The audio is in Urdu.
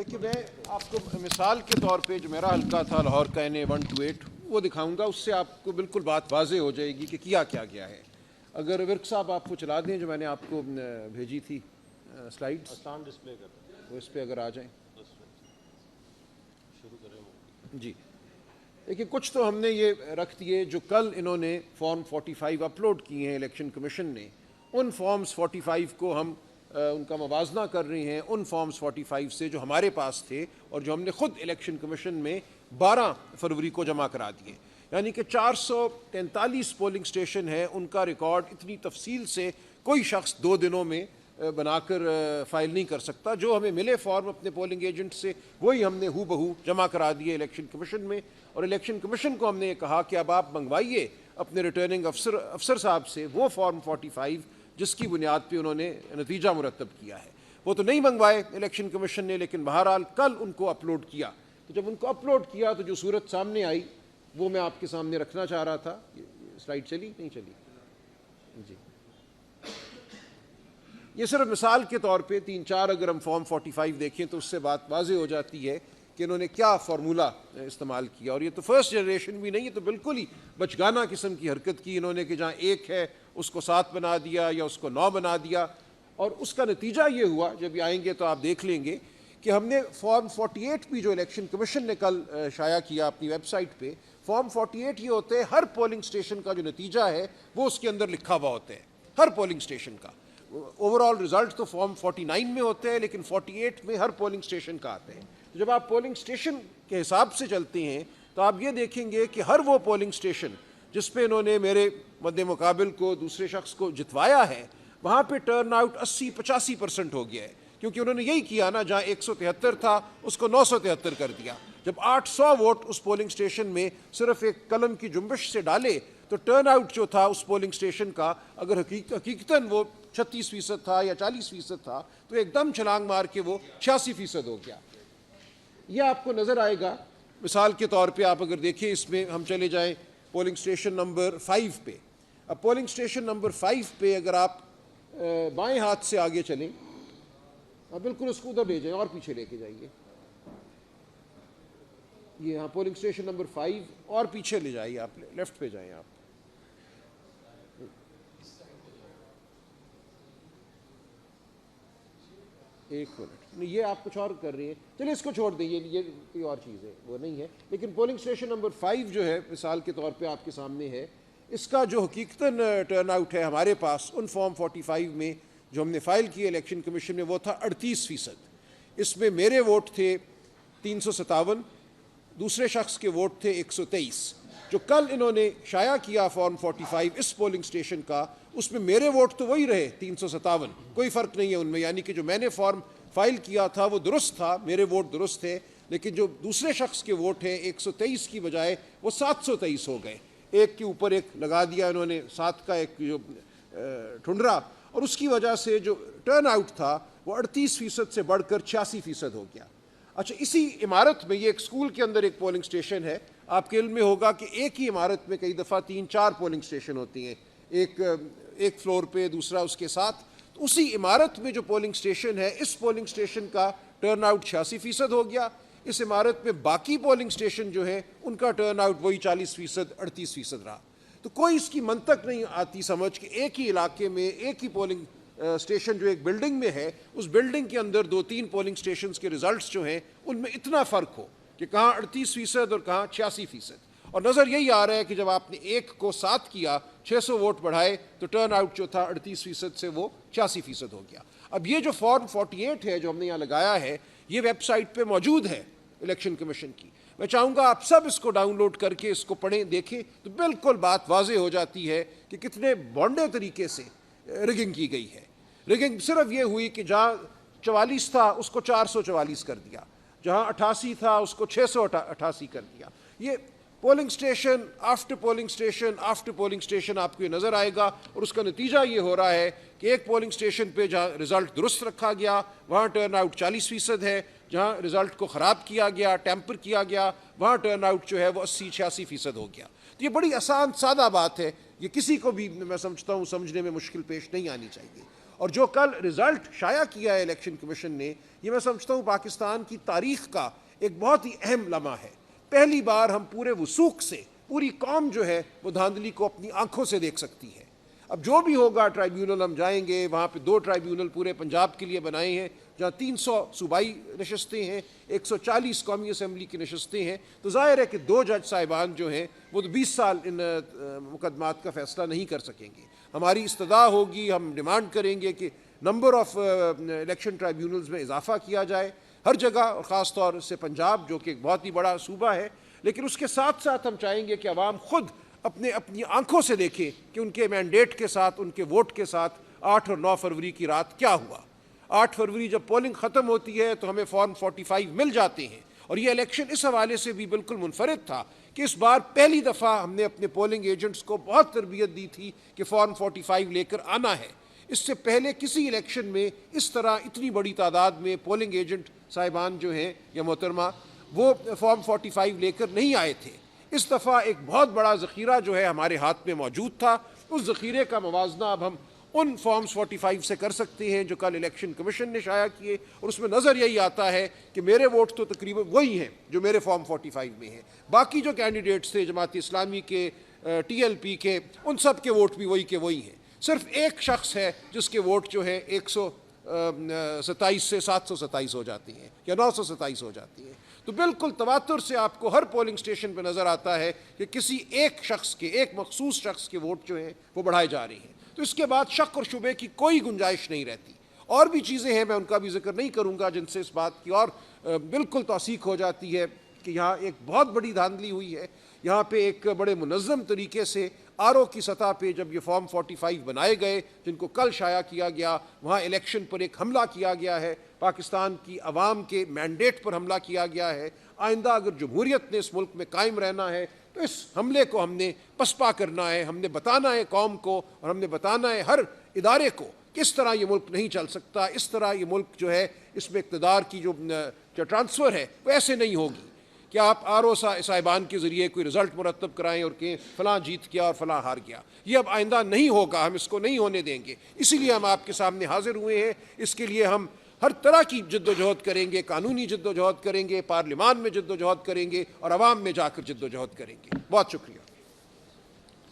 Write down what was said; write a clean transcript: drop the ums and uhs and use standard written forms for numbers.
دیکھیے میں آپ کو مثال کے طور پہ جو میرا حلقہ تھا لاہور کا NA 128 وہ دکھاؤں گا، اس سے آپ کو بالکل بات واضح ہو جائے گی کہ کیا گیا ہے. اگر ورک صاحب آپ کو چلا دیں جو میں نے آپ کو بھیجی تھی سلائیڈز، آسان ڈسپلے کرتا ہے وہ اس پہ اگر آ جائیں. شروع کریں. جی دیکھیے کچھ تو ہم نے یہ رکھ دیے جو کل انہوں نے فارم 45 اپلوڈ کیے ہیں الیکشن کمیشن نے. ان فارمز 45 کو ہم ان کا موازنہ کر رہے ہیں ان فارمز 45 سے جو ہمارے پاس تھے اور جو ہم نے خود الیکشن کمیشن میں 12 فروری کو جمع کرا دیے. یعنی کہ 443 پولنگ سٹیشن ہیں، ان کا ریکارڈ اتنی تفصیل سے کوئی شخص 2 دنوں میں بنا کر فائل نہیں کر سکتا. جو ہمیں ملے فارم اپنے پولنگ ایجنٹ سے وہی ہم نے ہو بہو جمع کرا دیے الیکشن کمیشن میں. اور الیکشن کمیشن کو ہم نے یہ کہا کہ اب آپ منگوائیے اپنے ریٹرننگ افسر صاحب سے وہ فارم 45 جس کی بنیاد پہ انہوں نے نتیجہ مرتب کیا ہے. وہ تو نہیں منگوائے الیکشن کمیشن نے، لیکن بہرحال کل ان کو اپلوڈ کیا. تو جب ان کو اپلوڈ کیا تو جو صورت سامنے آئی وہ میں آپ کے سامنے رکھنا چاہ رہا تھا. سلائیڈ چلی نہیں چلی؟ جی یہ صرف مثال کے طور پہ 3-4 اگر ہم فارم 45 دیکھیں تو اس سے بات واضح ہو جاتی ہے کہ انہوں نے کیا فارمولہ استعمال کیا. اور یہ تو فرسٹ جنریشن بھی نہیں، یہ تو بالکل ہی بچگانہ قسم کی حرکت کی انہوں نے کہ جہاں 1 ہے اس کو 7 بنا دیا یا اس کو 9 بنا دیا. اور اس کا نتیجہ یہ ہوا، جب یہ آئیں گے تو آپ دیکھ لیں گے کہ ہم نے فارم 48 بھی جو الیکشن کمیشن نے کل شائع کیا اپنی ویب سائٹ پہ، فارم 48 یہ ہوتے ہیں ہر پولنگ سٹیشن کا جو نتیجہ ہے وہ اس کے اندر لکھا ہوا ہوتا ہے ہر پولنگ سٹیشن کا. اوور آل رزلٹ تو فارم 49 میں ہوتے ہیں لیکن 48 میں ہر پولنگ سٹیشن کا آتے ہیں. جب آپ پولنگ سٹیشن کے حساب سے چلتے ہیں تو آپ یہ دیکھیں گے کہ ہر وہ پولنگ سٹیشن جس پہ انہوں نے میرے مد مقابل کو دوسرے شخص کو جتوایا ہے وہاں پہ ٹرن آؤٹ 80-85% ہو گیا ہے. کیونکہ انہوں نے یہی کیا نا، جہاں 173 تھا اس کو 973 کر دیا. جب 800 ووٹ اس پولنگ سٹیشن میں صرف ایک قلم کی جنبش سے ڈالے تو ٹرن آؤٹ جو تھا اس پولنگ سٹیشن کا اگر حقیقتاً وہ 36% تھا یا 40% تھا تو ایک دم چھلانگ مار کے وہ 86% ہو گیا. یہ آپ کو نظر آئے گا. مثال کے طور پہ آپ اگر دیکھیں اس میں ہم چلے جائیں پولنگ سٹیشن نمبر 5 پہ. اب پولنگ سٹیشن نمبر 5 پہ اگر آپ بائیں ہاتھ سے آگے چلیں، بالکل اس کو ادھر لے جائیں اور پیچھے لے کے جائیے. یہ ہاں پولنگ سٹیشن نمبر 5 اور پیچھے لے جائیے، آپ لیفٹ پہ جائیں. آپ ایک منٹ، یہ آپ کچھ اور کر رہی ہیں، چلیے اس کو چھوڑ دیں، یہ کوئی اور چیز ہے وہ نہیں ہے. لیکن پولنگ سٹیشن نمبر 5 جو ہے مثال کے طور پہ آپ کے سامنے ہے، اس کا جو حقیقتاً ٹرن آؤٹ ہے ہمارے پاس ان فارم 45 میں جو ہم نے فائل کیے الیکشن کمیشن میں وہ تھا 38%. اس میں میرے ووٹ تھے 357، دوسرے شخص کے ووٹ تھے 123. جو کل انہوں نے شائع کیا فارم 45 اس پولنگ سٹیشن کا، اس میں میرے ووٹ تو وہی رہے 357، کوئی فرق نہیں ہے ان میں. یعنی کہ جو میں نے فارم فائل کیا تھا وہ درست تھا، میرے ووٹ درست تھے، لیکن جو دوسرے شخص کے ووٹ ہیں 123 کی بجائے وہ 723 ہو گئے. ایک کے اوپر ایک لگا دیا انہوں نے 7 کا ایک جو ٹھنڈرا، اور اس کی وجہ سے جو ٹرن آؤٹ تھا وہ 38% سے بڑھ کر 86% ہو گیا. اچھا، اسی عمارت میں یہ ایک اسکول کے اندر ایک پولنگ سٹیشن ہے. آپ کے علم میں ہوگا کہ ایک ہی عمارت میں کئی دفعہ 3-4 پولنگ سٹیشن ہوتی ہیں، ایک فلور پہ دوسرا اس کے ساتھ. تو اسی عمارت میں جو پولنگ سٹیشن ہے اس پولنگ سٹیشن کا ٹرن آؤٹ 86% ہو گیا. اس عمارت میں باقی پولنگ سٹیشن جو ہیں ان کا ٹرن آؤٹ وہی 40%، 38% رہا. تو کوئی اس کی منطق نہیں آتی سمجھ کہ ایک ہی علاقے میں ایک ہی پولنگ سٹیشن جو ایک بلڈنگ میں ہے اس بلڈنگ کے اندر 2-3 پولنگ سٹیشنز کے ریزلٹس جو ہیں ان میں اتنا فرق ہو کہ کہاں 38% اور کہاں 86%. اور نظر یہی آ رہا ہے کہ جب آپ نے 1 کو 7 کیا، 600 ووٹ بڑھائے تو ٹرن آؤٹ جو تھا 38% سے وہ 86% ہو گیا. اب یہ جو فارم 48 ہے جو ہم نے یہاں لگایا ہے یہ ویب سائٹ پہ موجود ہے الیکشن کمیشن کی. میں چاہوں گا آپ سب اس کو ڈاؤن لوڈ کر کے اس کو پڑھیں دیکھیں تو بالکل بات واضح ہو جاتی ہے کہ کتنے بونڈے طریقے سے ریگنگ کی گئی ہے. ریگنگ صرف یہ ہوئی کہ جہاں 44 تھا اس کو 444 کر دیا، جہاں 88 تھا اس کو 688 کر دیا. یہ polling station after polling station after polling station آپ کو یہ نظر آئے گا. اور اس کا نتیجہ یہ ہو رہا ہے کہ ایک پولنگ سٹیشن پہ جہاں رزلٹ درست رکھا گیا وہاں ٹرن آؤٹ 40% ہے، جہاں رزلٹ کو خراب کیا گیا، ٹیمپر کیا گیا، وہاں ٹرن آؤٹ جو ہے وہ 80-86% ہو گیا. تو یہ بڑی آسان سادہ بات ہے، یہ کسی کو بھی میں سمجھتا ہوں سمجھنے میں مشکل پیش نہیں آنی چاہیے. اور جو کل رزلٹ شائع کیا ہے الیکشن کمیشن نے، یہ میں سمجھتا ہوں پاکستان کی تاریخ کا ایک بہت ہی اہم لمحہ ہے۔ پہلی بار ہم پورے وثوق سے، پوری قوم جو ہے وہ دھاندلی کو اپنی آنکھوں سے دیکھ سکتی ہے۔ اب جو بھی ہوگا ٹرائیبیونل ہم جائیں گے، وہاں پہ 2 ٹرائیبیونل پورے پنجاب کے لیے بنائے ہیں، جہاں 300 صوبائی نشستیں ہیں، 140 قومی اسمبلی کی نشستیں ہیں، تو ظاہر ہے کہ 2 جج صاحبان جو ہیں وہ تو 20 سال ان مقدمات کا فیصلہ نہیں کر سکیں گے۔ ہماری استدعا ہوگی، ہم ڈیمانڈ کریں گے کہ نمبر آف الیکشن ٹرائیبیونلز میں اضافہ کیا جائے ہر جگہ، اور خاص طور سے پنجاب جو کہ ایک بہت ہی بڑا صوبہ ہے۔ لیکن اس کے ساتھ ساتھ ہم چاہیں گے کہ عوام خود اپنی آنکھوں سے دیکھیں کہ ان کے مینڈیٹ کے ساتھ، ان کے ووٹ کے ساتھ 8 اور 9 فروری کی رات کیا ہوا۔ 8 فروری جب پولنگ ختم ہوتی ہے تو ہمیں فارم 45 مل جاتے ہیں، اور یہ الیکشن اس حوالے سے بھی بالکل منفرد تھا کہ اس بار پہلی دفعہ ہم نے اپنے پولنگ ایجنٹس کو بہت تربیت دی تھی کہ فارم 45 لے کر آنا ہے۔ اس سے پہلے کسی الیکشن میں اس طرح اتنی بڑی تعداد میں پولنگ ایجنٹ صاحبان جو ہیں یا محترمہ وہ فارم 45 لے کر نہیں آئے تھے۔ اس دفعہ ایک بہت بڑا ذخیرہ جو ہے ہمارے ہاتھ میں موجود تھا، اس ذخیرے کا موازنہ اب ہم ان فارمز 45 سے کر سکتے ہیں جو کل الیکشن کمیشن نے شائع کیے، اور اس میں نظر یہی آتا ہے کہ میرے ووٹ تو تقریباً وہی ہیں جو میرے فارم 45 میں ہیں۔ باقی جو کینڈیڈیٹس تھے جماعت اسلامی کے، ٹی ایل پی کے، ان سب کے ووٹ بھی وہی کے وہی ہیں۔ صرف ایک شخص ہے جس کے ووٹ جو ہیں 127 سے 727 ہو جاتی ہیں یا 927 ہو جاتی ہیں۔ تو بالکل تواتر سے آپ کو ہر پولنگ سٹیشن پہ نظر آتا ہے کہ کسی ایک شخص کے، ایک مخصوص شخص کے ووٹ جو ہیں وہ بڑھائے جا رہے ہیں۔ تو اس کے بعد شک اور شبے کی کوئی گنجائش نہیں رہتی۔ اور بھی چیزیں ہیں، میں ان کا بھی ذکر نہیں کروں گا، جن سے اس بات کی اور بالکل توثیق ہو جاتی ہے کہ یہاں ایک بہت بڑی دھاندلی ہوئی ہے۔ یہاں پہ ایک بڑے منظم طریقے سے آر او کی سطح پہ جب یہ فارم 45 بنائے گئے جن کو کل شائع کیا گیا، وہاں الیکشن پر ایک حملہ کیا گیا ہے، پاکستان کی عوام کے مینڈیٹ پر حملہ کیا گیا ہے۔ آئندہ اگر جمہوریت نے اس ملک میں قائم رہنا ہے تو اس حملے کو ہم نے پسپا کرنا ہے، ہم نے بتانا ہے قوم کو، اور ہم نے بتانا ہے ہر ادارے کو کہ اس طرح یہ ملک نہیں چل سکتا، اس طرح یہ ملک جو ہے اس میں اقتدار کی جو ٹرانسفر ہے وہ ایسے نہیں ہوگی کہ آپ آر او صاحبان کے ذریعے کوئی رزلٹ مرتب کرائیں اور کہیں فلاں جیت گیا اور فلاں ہار گیا۔ یہ اب آئندہ نہیں ہوگا، ہم اس کو نہیں ہونے دیں گے۔ اسی لیے ہم آپ کے سامنے حاضر ہوئے ہیں۔ اس کے لیے ہم ہر طرح کی جد و جہد کریں گے، قانونی جد و جہد کریں گے، پارلیمان میں جد و جہد کریں گے، اور عوام میں جا کر جد و جہد کریں گے۔ بہت شکریہ۔